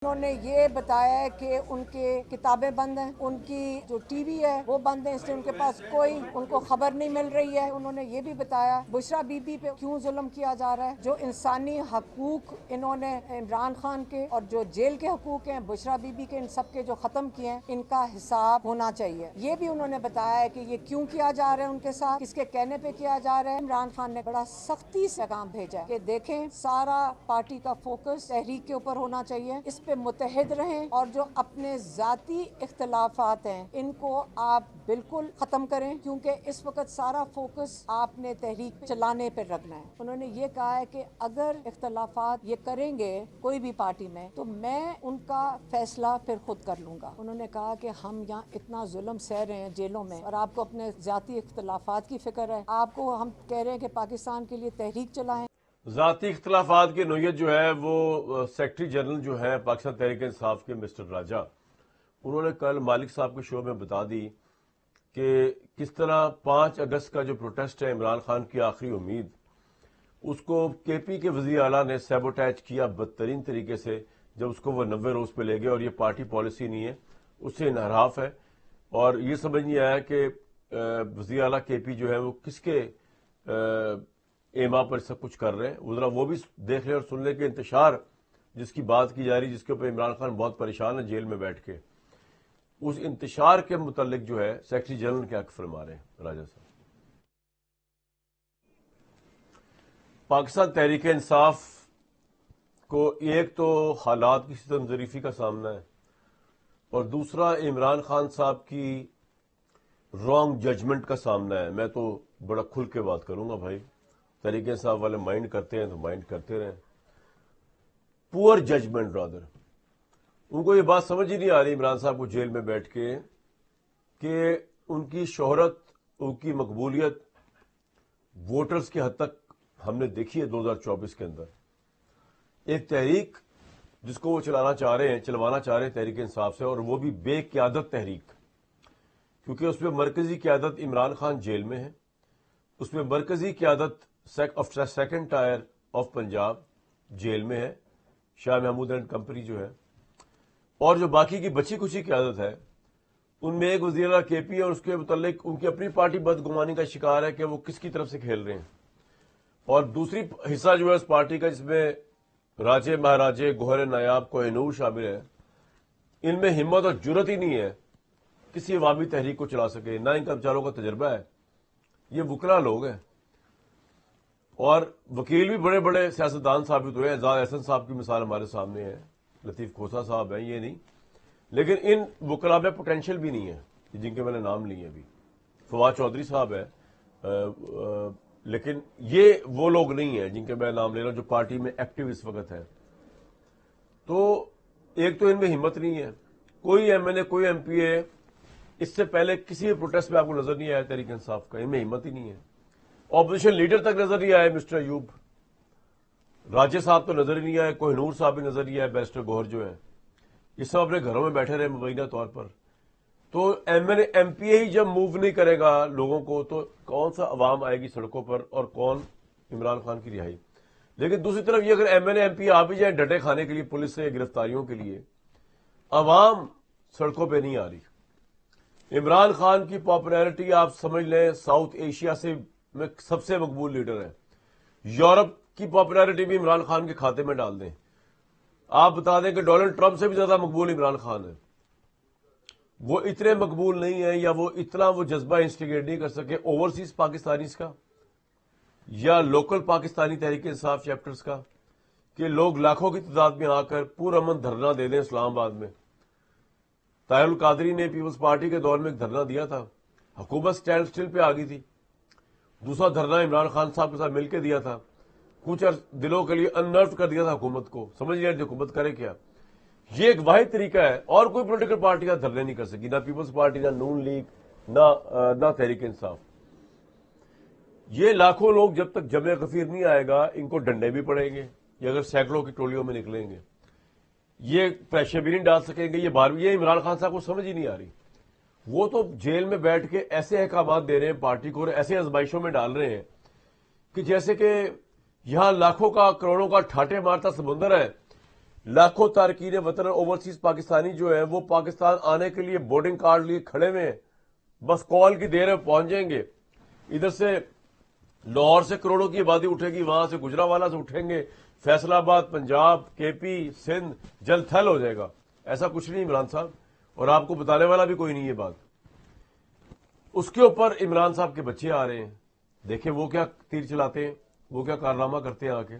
उन्होंने ये बताया है कि उनके किताबें बंद हैं, उनकी जो टीवी है वो बंद है, इसलिए उनके पास कोई उनको खबर नहीं मिल रही है। उन्होंने ये भी बताया बुशरा बीबी पे क्यों जुल्म किया जा रहा है, जो इंसानी हकूक इन्होंने इमरान खान के और जो जेल के हकूक हैं बुशरा बीबी के, इन सब के जो खत्म किए हैं, इनका हिसाब होना चाहिए। ये भी उन्होंने बताया है कि ये क्यों किया जा रहा है उनके साथ, किसके कहने पे किया जा रहा है। इमरान खान ने बड़ा सख्ती से काम भेजा है कि देखें सारा पार्टी का फोकस तहरीक के ऊपर होना चाहिए, इस पे मुतहद रहें और जो अपने ज़ाती इख्तलाफात हैं इनको आप बिल्कुल ख़त्म करें, क्योंकि इस वक्त सारा फोकस आपने तहरीक चलाने पर रखना है। उन्होंने ये कहा है कि अगर इख्तलाफात ये करेंगे कोई भी पार्टी में तो मैं उनका फैसला फिर खुद कर लूँगा। उन्होंने कहा कि हम यहाँ इतना जुल्म सह रहे हैं जेलों में और आपको अपने ज़ाती इख्तलाफात की फ़िक्र है, आपको हम कह रहे हैं कि पाकिस्तान के लिए तहरीक चलाएं। ज़ाती इख्तलाफात की नोयत जो है वो सेक्रेटरी जनरल जो है पाकिस्तान तहरीक इंसाफ के मिस्टर राजा, उन्होंने कल मालिक साहब के शो में बता दी कि किस तरह 5 अगस्त का जो प्रोटेस्ट है इमरान खान की आखिरी उम्मीद, उसको केपी के वज़ीर आला ने सैबोटैज किया बदतरीन तरीके से जब उसको वो 90 रोज पे ले गए। और ये पार्टी पॉलिसी नहीं है, उससे इनहराफ है। और ये समझ नहीं आया कि वज़ीर आला केपी जो है वो किसके एमा पर सब कुछ कर रहे हैं। जरा वो भी देख ले और सुन ले कि इंतशार जिसकी बात की जा रही, जिसके ऊपर इमरान खान बहुत परेशान है जेल में बैठ के, उस इंतशार के मुतल्लिक जो है सेक्रेटरी जनरल क्या फरमा रहे हैं राजा साहब। पाकिस्तान तहरीक इंसाफ को एक तो हालात की सितम ज़रीफी का सामना है और दूसरा इमरान खान साहब की रॉन्ग जजमेंट का सामना है। मैं तो बड़ा खुल के बात करूंगा भाई, तरीके साहब वाले माइंड करते हैं तो माइंड करते रहें। पुअर जजमेंट रादर, उनको ये बात समझ ही नहीं आ रही इमरान साहब को जेल में बैठ के कि उनकी शोहरत, उनकी मकबूलियत वोटर्स की हद तक हमने देखी है 2024 के अंदर। एक तहरीक जिसको वो चलवाना चाह रहे हैं तहरीक इंसाफ से, और वो भी बेक़ियादत तहरीक, क्योंकि उसमें मरकजी क़यादत इमरान खान जेल में है, उसमें मरकजी क़यादत second tier of Punjab jail में है, शाह महमूद एंड कंपनी जो है, और जो बाकी की बची कुची क़यादत है उनमें एक वज़ीर केपी है और उसके मुतल्लिक उनकी अपनी पार्टी बदगुमानी का शिकार है कि वो किसकी तरफ से खेल रहे हैं। और दूसरी हिस्सा जो है उस पार्टी का जिसमें राजे महाराजे गोहर नायाब कोहिनूर शामिल है, इनमें हिम्मत और जुर्रत ही नहीं है किसी अवामी तहरीक को चला सके, ना इनका बेचारों का तजर्बा है। ये वकला लोग हैं और वकील भी बड़े बड़े सियासतदान साबित हुए। एजाज अहसन साहब की मिसाल हमारे सामने है, लतीफ खोसा साहब हैं, ये नहीं, लेकिन इन वकला में पोटेंशियल भी नहीं है जिनके मैंने नाम लिए अभी। फवाद चौधरी साहब है, लेकिन ये वो लोग नहीं है जिनके मैं नाम ले रहा हूं जो पार्टी में एक्टिव इस वक्त है। तो एक तो इनमें हिम्मत नहीं है। कोई एमएनए, कोई एमपीए इससे पहले किसी भी प्रोटेस्ट में आपको नजर नहीं आया तहरीक इंसाफ का, इनमें हिम्मत ही नहीं है। ऑपोजिशन लीडर तक नजर नहीं आए, मिस्टर अयूब राजे साहब तो नजर ही नहीं आए, कोहिनूर साहब भी नजर नहीं आए, बैरिस्टर गोहर जो है, ये सब अपने घरों में बैठे रहे मुबैना तौर पर। तो एमएनए एमपीए ही जब मूव नहीं करेगा लोगों को, तो कौन सा अवाम आएगी सड़कों पर और कौन इमरान खान की रिहाई। लेकिन दूसरी तरफ ये अगर एमएनए एमपीए आ भी जाए डटे खाने के लिए पुलिस से गिरफ्तारियों के लिए, अवाम सड़कों पर नहीं आ रही। इमरान खान की पॉपुलैरिटी आप समझ लें साउथ एशिया से में सबसे मकबूल लीडर है। यूरोप की पॉपुलैरिटी भी इमरान खान के खाते में डाल दें, आप बता दें कि डोनाल्ड ट्रंप से भी ज्यादा मकबूल इमरान खान है। वो इतने मकबूल नहीं है या वो इतना वो जज्बा इंस्टिगेट नहीं कर सके ओवरसीज पाकिस्तानीज का या लोकल पाकिस्तानी तहरीक इंसाफ चैप्टर्स का कि लोग लाखों की तादाद में आकर पुरअमन धरना दे दें इस्लामाबाद में। ताहिरुल कादरी ने पीपल्स पार्टी के दौर में एक धरना दिया था, हुकूमत स्टैंड स्टिल पे आ गई थी। दूसरा धरना इमरान खान साहब के साथ मिलकर दिया था, कुछ दिलों के लिए अनर्व कर दिया था हुकूमत को, समझ नहीं आ रही हुकूमत करे क्या। ये एक वाहिद तरीका है और कोई पॉलिटिकल पार्टी का धरने नहीं कर सकी, ना पीपल्स पार्टी, ना नून लीग, ना तहरीक इंसाफ। ये लाखों लोग जब तक जमे गफीर नहीं आएगा इनको डंडे भी पड़ेंगे, ये अगर सैकड़ों की टोलियों में निकलेंगे ये प्रेशर भी नहीं डाल सकेंगे। ये इमरान खान साहब को समझ ही नहीं आ रही। वो तो जेल में बैठ के ऐसे अहकामात दे रहे हैं पार्टी को और ऐसे आजमाइशों में डाल रहे हैं कि जैसे कि यहां लाखों का करोड़ों का ठाटे मारता समुंदर है, لاکھوں تارکین وطن اور اوورسیز پاکستانی جو ہیں وہ پاکستان آنے کے لیے بورڈنگ کارڈ لیے کھڑے ہوئے ہیں، بس کال کی دیر میں پہنچ جائیں گے. ادھر سے لاہور سے کروڑوں کی آبادی اٹھے گی، وہاں سے گجرانوالہ سے اٹھیں گے، فیصل آباد، پنجاب، کے پی، سندھ جلد تھل ہو جائے گا. ایسا کچھ نہیں عمران صاحب، اور آپ کو بتانے والا بھی کوئی نہیں یہ بات. اس کے اوپر عمران صاحب کے بچے آ رہے ہیں، دیکھیں وہ کیا تیر چلاتے ہیں، وہ کیا کارنامہ کرتے ہیں آ کے.